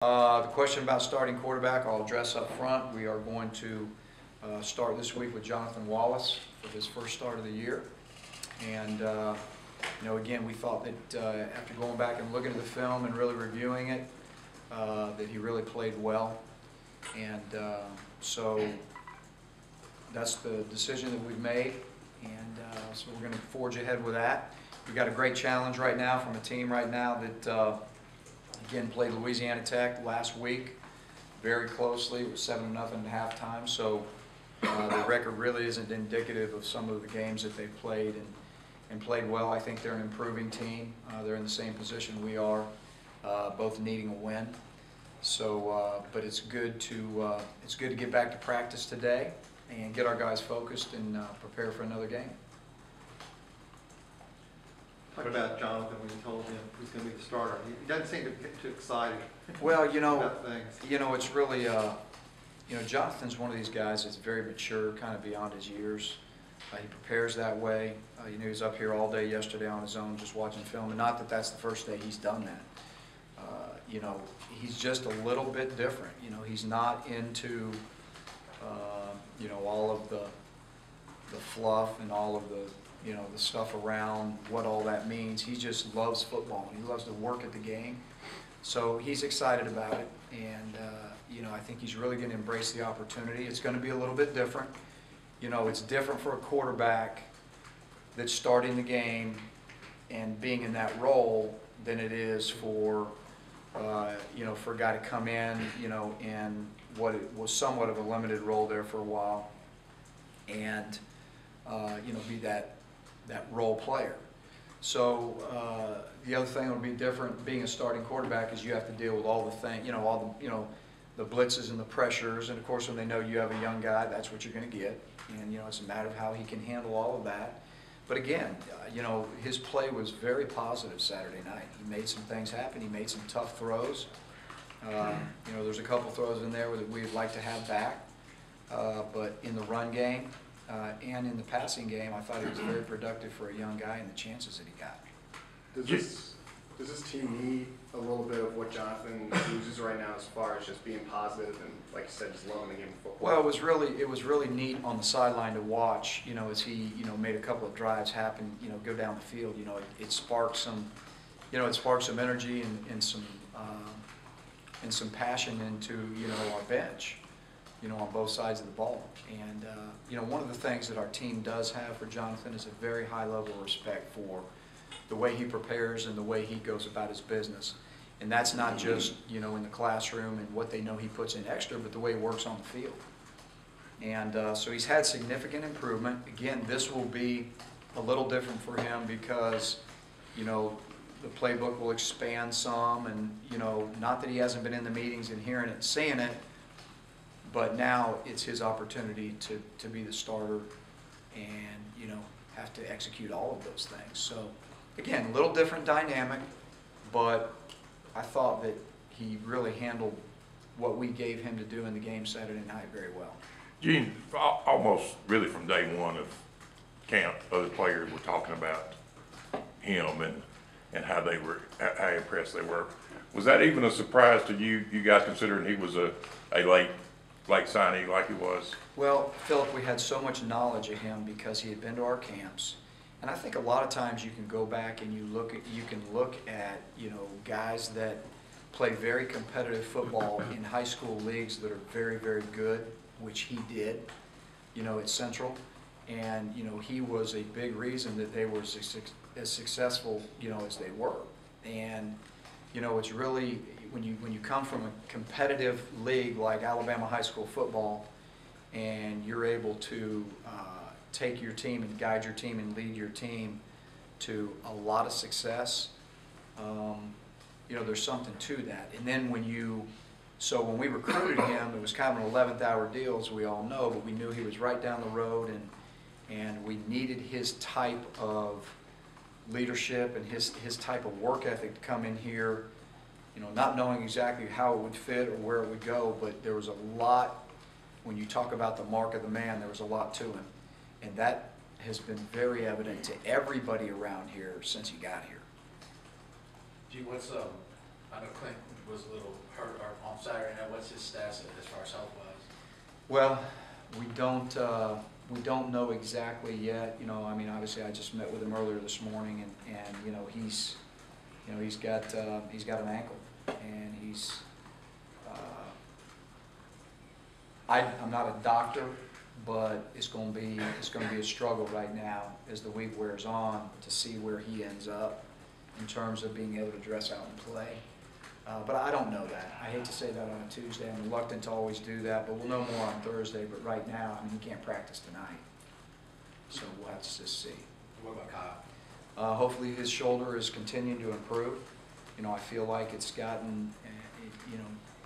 The question about starting quarterback, I'll address up front. We are going to start this week with Jonathan Wallace for his first start of the year. And, again, we thought that after going back and looking at the film and really reviewing it, that he really played well. And so that's the decision that we've made. And so we're going to forge ahead with that. We've got a great challenge right now from a team right now that again, played Louisiana Tech last week very closely. It was 7-0 at halftime, so the record really isn't indicative of some of the games that they've played and played well. I think they're an improving team. They're in the same position we are, both needing a win. So, but it's good to get back to practice today and get our guys focused and prepare for another game. Talk about Jonathan when you told him who's going to be the starter. He doesn't seem to get too excited. Well, about things. It's really, Jonathan's one of these guys that's very mature, kind of beyond his years. He prepares that way. He was up here all day yesterday on his own, just watching film. And not that that's the first day he's done that. He's just a little bit different. He's not into, all of the fluff and all of the the stuff around what all that means. He just loves football. He loves to work at the game. So he's excited about it. And, I think he's really going to embrace the opportunity. It's going to be a little bit different. It's different for a quarterback that's starting the game and being in that role than it is for, for a guy to come in, in what it was somewhat of a limited role there for a while and, be that role player. So the other thing that will be different being a starting quarterback is you have to deal with all the things, all the, the blitzes and the pressures. And of course, when they know you have a young guy, that's what you're going to get. And, it's a matter of how he can handle all of that. But again, his play was very positive Saturday night. He made some things happen. He made some tough throws. There's a couple throws in there that we'd like to have back. But in the run game, and in the passing game, I thought he was very productive for a young guy and the chances that he got. Does this team need a little bit of what Jonathan uses right now as far as just being positive and, like you said, just loving the game of football? Well, it was really neat on the sideline to watch, as he, made a couple of drives happen, go down the field. It sparked some, energy and some passion into, our bench. On both sides of the ball. And, one of the things that our team does have for Jonathan is a very high level of respect for the way he prepares and the way he goes about his business. And that's not just, in the classroom and what they know he puts in extra, but the way he works on the field. And so he's had significant improvement. Again, this will be a little different for him because, the playbook will expand some and, not that he hasn't been in the meetings and hearing it and seeing it, but now it's his opportunity to be the starter and, have to execute all of those things. So, again, a little different dynamic, but I thought that he really handled what we gave him to do in the game Saturday night very well. Gene, almost really from day one of camp, other players were talking about him and how impressed they were. Was that even a surprise to you guys, considering he was a late signee like he was? Well, Philip, we had so much knowledge of him because he had been to our camps. And I think a lot of times you can go back and you can look at, guys that play very competitive football in high school leagues that are very, very good, which he did, at Central. And, he was a big reason that they were as successful, as they were. And, it's really, when you come from a competitive league like Alabama high school football and you're able to take your team and guide your team and lead your team to a lot of success, there's something to that. And then when we recruited him, it was kind of an 11th hour deal, as we all know, but we knew he was right down the road and we needed his type of leadership and his type of work ethic to come in here, not knowing exactly how it would fit or where it would go, but there was a lot, when you talk about the mark of the man, there was a lot to him. And that has been very evident to everybody around here since he got here. Gee, I know Clint was a little hurt on Saturday night. What's his status as far as health wise? Well, we don't know exactly yet. You know, I mean, obviously, I just met with him earlier this morning, and you know, he's got an ankle, and he's. I'm not a doctor, but it's going to be a struggle right now as the week wears on to see where he ends up in terms of being able to dress out and play. But I don't know that. I hate to say that on a Tuesday. I'm reluctant to always do that, but we'll know more on Thursday. But right now, I mean, he can't practice tonight, so we'll have to just see. What about Kyle? Hopefully, his shoulder is continuing to improve. You know, I feel like it's gotten,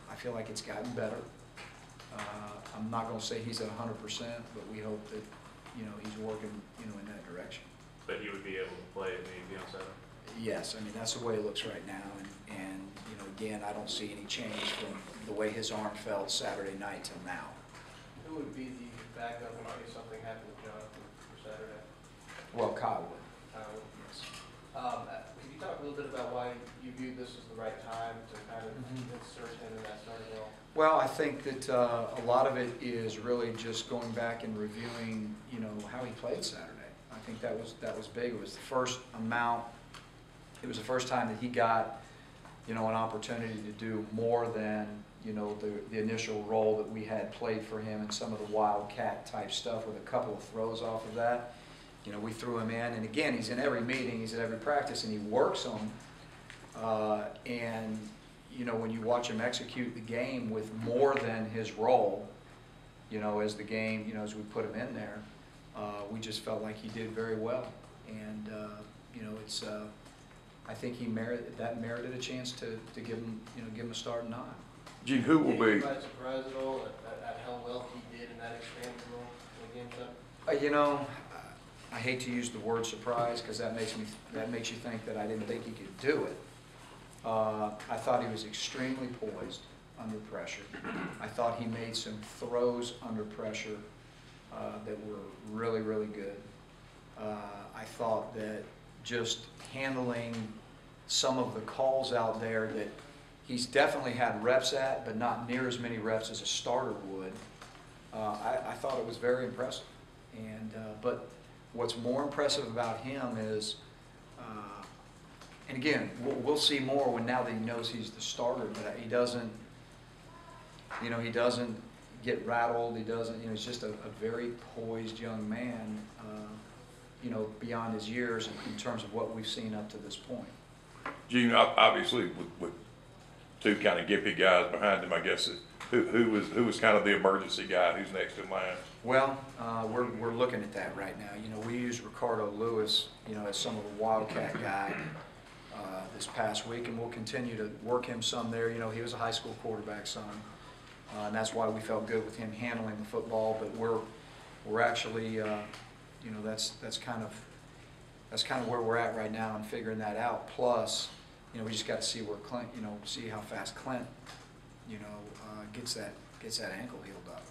I feel like it's gotten better. I'm not going to say he's at 100%, but we hope that, you know, he's working, you know, in that direction. But he would be able to play if need be on Saturday? Yes, I mean, that's the way it looks right now, and you know, again, I don't see any change from the way his arm felt Saturday night till now. Who would be the backup in case something happened with Jonathan for Saturday? Well, Kyle would. Yes. Could you talk a little bit about why you viewed this as the right time to kind of insert him in that starting role? Well, I think that a lot of it is really just going back and reviewing, you know, how he played Saturday. I think that was big. It was the first amount. It was the first time that he got, you know, an opportunity to do more than, you know, the initial role that we had played for him and some of the wildcat type stuff with a couple of throws off of that. You know, we threw him in, and again, he's in every meeting, he's at every practice, and he works them. And you know, when you watch him execute the game with more than his role, you know, as the game, you know, as we put him in there, we just felt like he did very well. And you know, it's I think he merited a chance to give him a starting nine. Gene, who will Were you be, guys surprised at all at how well he did in that expanded role in the game set? You know, I hate to use the word surprise because that makes you think that I didn't think he could do it. I thought he was extremely poised under pressure. I thought he made some throws under pressure that were really, really good. I thought that just handling some of the calls out there that he's definitely had reps at, but not near as many reps as a starter would. I thought it was very impressive. And but what's more impressive about him is, and again, we'll see more when now that he knows he's the starter. But he doesn't, you know, he doesn't get rattled. He doesn't, you know, he's just a very poised young man. You know, beyond his years in terms of what we've seen up to this point. Gene, obviously with two kind of gippy guys behind him, I guess, who was kind of the emergency guy? Who's next in line? Well, we're looking at that right now. You know, we used Ricardo Lewis, you know, as some of the wildcat guy this past week, and we'll continue to work him some there. You know, he was a high school quarterback son, and that's why we felt good with him handling the football. But we're actually, you know, that's kind of where we're at right now and figuring that out. Plus, you know, we just got to see where Clint, you know, see how fast Clint, you know, gets that ankle healed up.